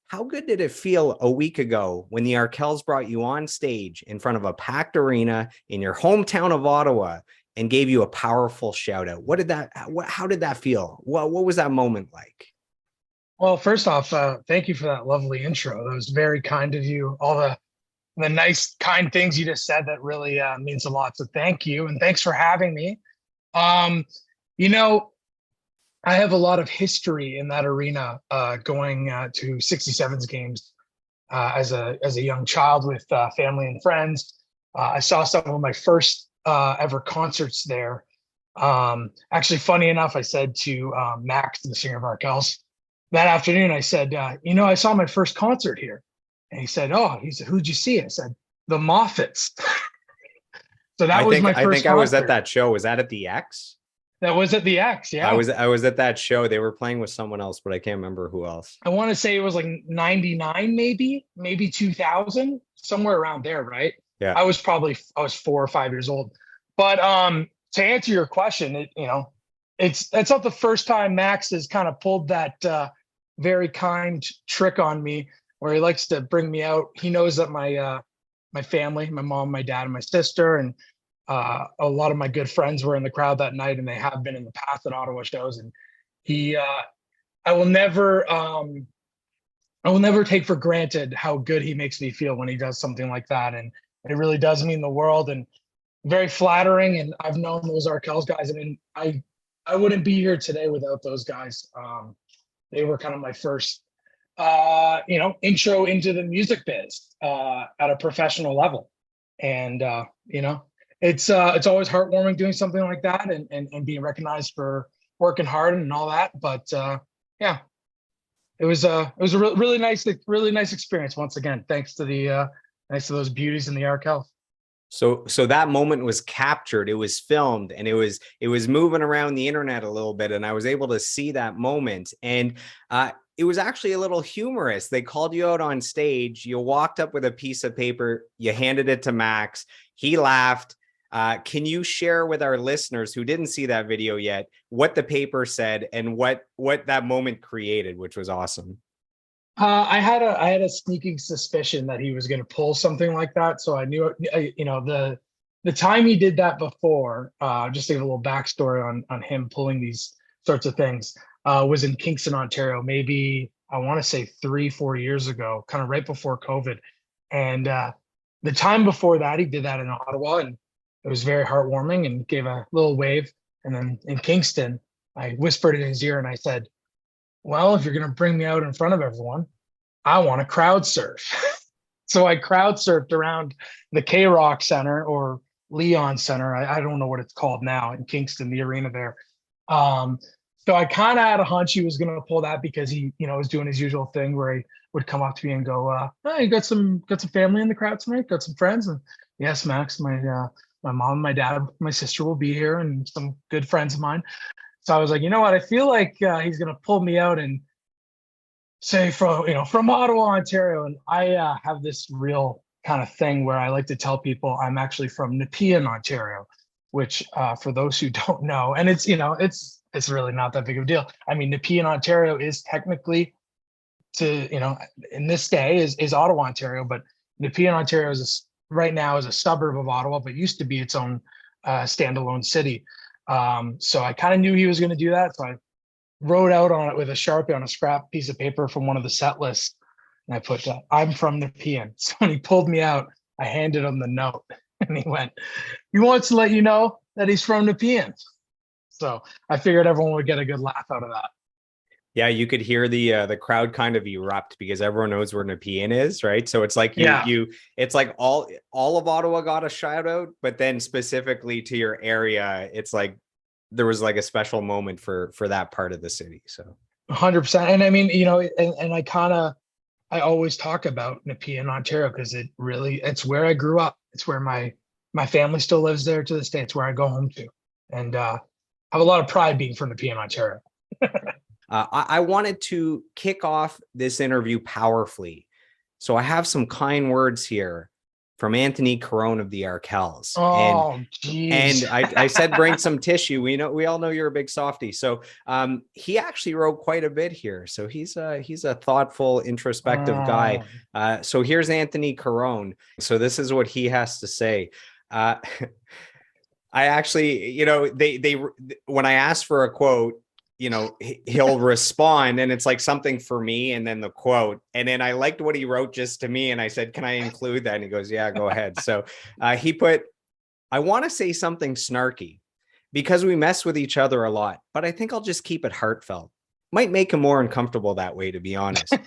how good did it feel a week ago when the Arkells brought you on stage in front of a packed arena in your hometown of Ottawa and gave you a powerful shout out? How did that feel? What was that moment like? Well, first off, thank you for that lovely intro. That was very kind of you. All the nice, kind things you just said that really means a lot. So thank you, and thanks for having me. Um, you know, I have a lot of history in that arena, going to 67's games as a young child with family and friends. I saw some of my first ever concerts there. Actually, funny enough, I said to Max, the singer of Arkells, that afternoon, I said, I saw my first concert here. And he said, "Oh," he said, "Who'd you see?" I said, "The Moffats." So that I was think my I first think I was at concert. that show. Was that at the X? That was at the X. I Yeah. was I was at that show. They were playing with someone else, but I can't remember who else. I want to say it was like 99, maybe 2000, somewhere around there, right? Yeah. I was 4 or 5 years old. But to answer your question, it's not the first time Max has kind of pulled that very kind trick on me where he likes to bring me out. He knows that my family, my mom, my dad, and my sister, and a lot of my good friends were in the crowd that night, and they have been in the past at Ottawa shows. And he, I will never, I will never take for granted how good he makes me feel when he does something like that, and it really does mean the world and very flattering. And I've known those Arkells guys. I mean, I wouldn't be here today without those guys. They were kind of my first, intro into the music biz at a professional level. And it's always heartwarming doing something like that and being recognized for working hard and all that. But yeah, it was a really nice experience once again. Thanks to those beauties in the Arkel. So that moment was captured, it was filmed, and it was moving around the internet a little bit, and I was able to see that moment. And it was actually a little humorous. They called you out on stage, you walked up with a piece of paper, you handed it to Max, he laughed. Can you share with our listeners who didn't see that video yet what the paper said and what that moment created, which was awesome? I had a sneaking suspicion that he was going to pull something like that, so I knew the time he did that before. Just to give a little backstory on him pulling these sorts of things, was in Kingston, Ontario. Maybe I want to say 3-4 years ago, kind of right before COVID, and the time before that he did that in Ottawa, and it was very heartwarming and gave a little wave. And then in Kingston, I whispered in his ear and I said, "Well, if you're going to bring me out in front of everyone, I want to crowd surf." So I crowd surfed around the K Rock Center or Leon Center. I don't know what it's called now in Kingston, the arena there. Um, so I kind of had a hunch he was going to pull that because he, was doing his usual thing where he would come up to me and go, "Hey, you got some family in the crowd tonight? Got some friends?" And yes, Max, my mom, my dad, my sister will be here, and some good friends of mine. So I was like, you know what? I feel like he's gonna pull me out and say from Ottawa, Ontario. And I have this real kind of thing where I like to tell people I'm actually from Nepean, Ontario, which for those who don't know, and it's really not that big of a deal. I mean, Nepean, Ontario is technically in this day is Ottawa, Ontario, but Nepean, Ontario right now is a suburb of Ottawa, but used to be its own standalone city. So I kind of knew he was going to do that. So I wrote out on it with a Sharpie on a scrap piece of paper from one of the set lists. And I put, "I'm from Nepean." So when he pulled me out, I handed him the note and he went, "He wants to let you know that he's from Nepean." So I figured everyone would get a good laugh out of that. Yeah, you could hear the crowd kind of erupt because everyone knows where Nepean is, right? So it's like Yeah. it's like all of Ottawa got a shout out, but then specifically to your area, it's like there was like a special moment for that part of the city. So 100%. And I mean, and I always talk about Nepean, Ontario, because it's where I grew up. It's where my family still lives there to this day. It's where I go home to. And I have a lot of pride being from Nepean, Ontario. I wanted to kick off this interview powerfully. So I have some kind words here from Anthony Carone of the Arkells. Oh, geez. And I said, bring some tissue. We all know you're a big softie. So he actually wrote quite a bit here. So he's a thoughtful, introspective guy. So here's Anthony Carone. So this is what he has to say. I actually, they when I asked for a quote, he'll respond and it's like something for me and then the quote. And then I liked what he wrote just to me. And I said, can I include that? And he goes, yeah, go ahead. So he put, I want to say something snarky because we mess with each other a lot, but I think I'll just keep it heartfelt. Might make him more uncomfortable that way, to be honest.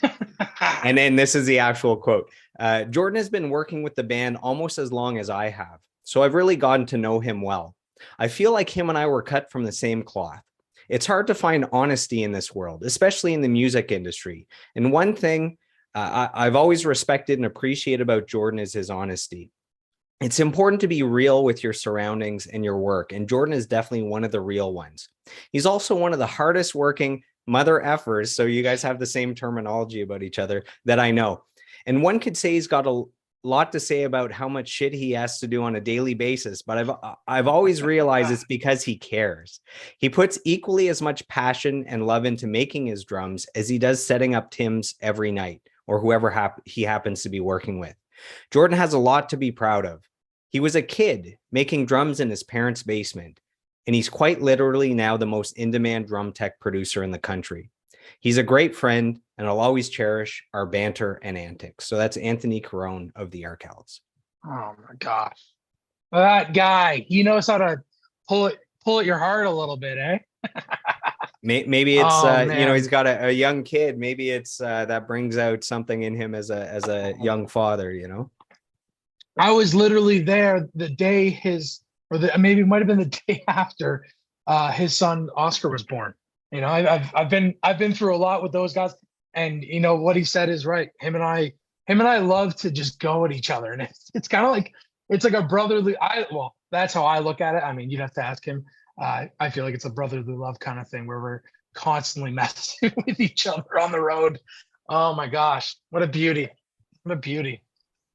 And then this is the actual quote. Jordan has been working with the band almost as long as I have, so I've really gotten to know him well. I feel like him and I were cut from the same cloth. It's hard to find honesty in this world, especially in the music industry. And one thing I've always respected and appreciated about Jordan is his honesty. It's important to be real with your surroundings and your work, and Jordan is definitely one of the real ones. He's also one of the hardest working mother effers, so you guys have the same terminology about each other, that I know. And one could say he's got a lot to say about how much shit he has to do on a daily basis, but I've always realized it's because he cares. He puts equally as much passion and love into making his drums as he does setting up Tim's every night, or whoever he happens to be working with. Jordan has a lot to be proud of. He was a kid making drums in his parents' basement, and he's quite literally now the most in-demand drum tech producer in the country. He's a great friend, and I'll always cherish our banter and antics. So that's Anthony Carone of the Arkells. Oh my gosh. That guy, he knows how to pull at your heart a little bit, eh? Maybe it's he's got a young kid. Maybe it's that brings out something in him as a young father, I was literally there the day maybe it might have been the day after his son Oscar was born. I've been through a lot with those guys, and what he said is right. Him and I love to just go at each other, and it's kind of like it's like a brotherly. That's how I look at it. I mean, you'd have to ask him. I feel like it's a brotherly love kind of thing where we're constantly messing with each other on the road. Oh my gosh, what a beauty! What a beauty!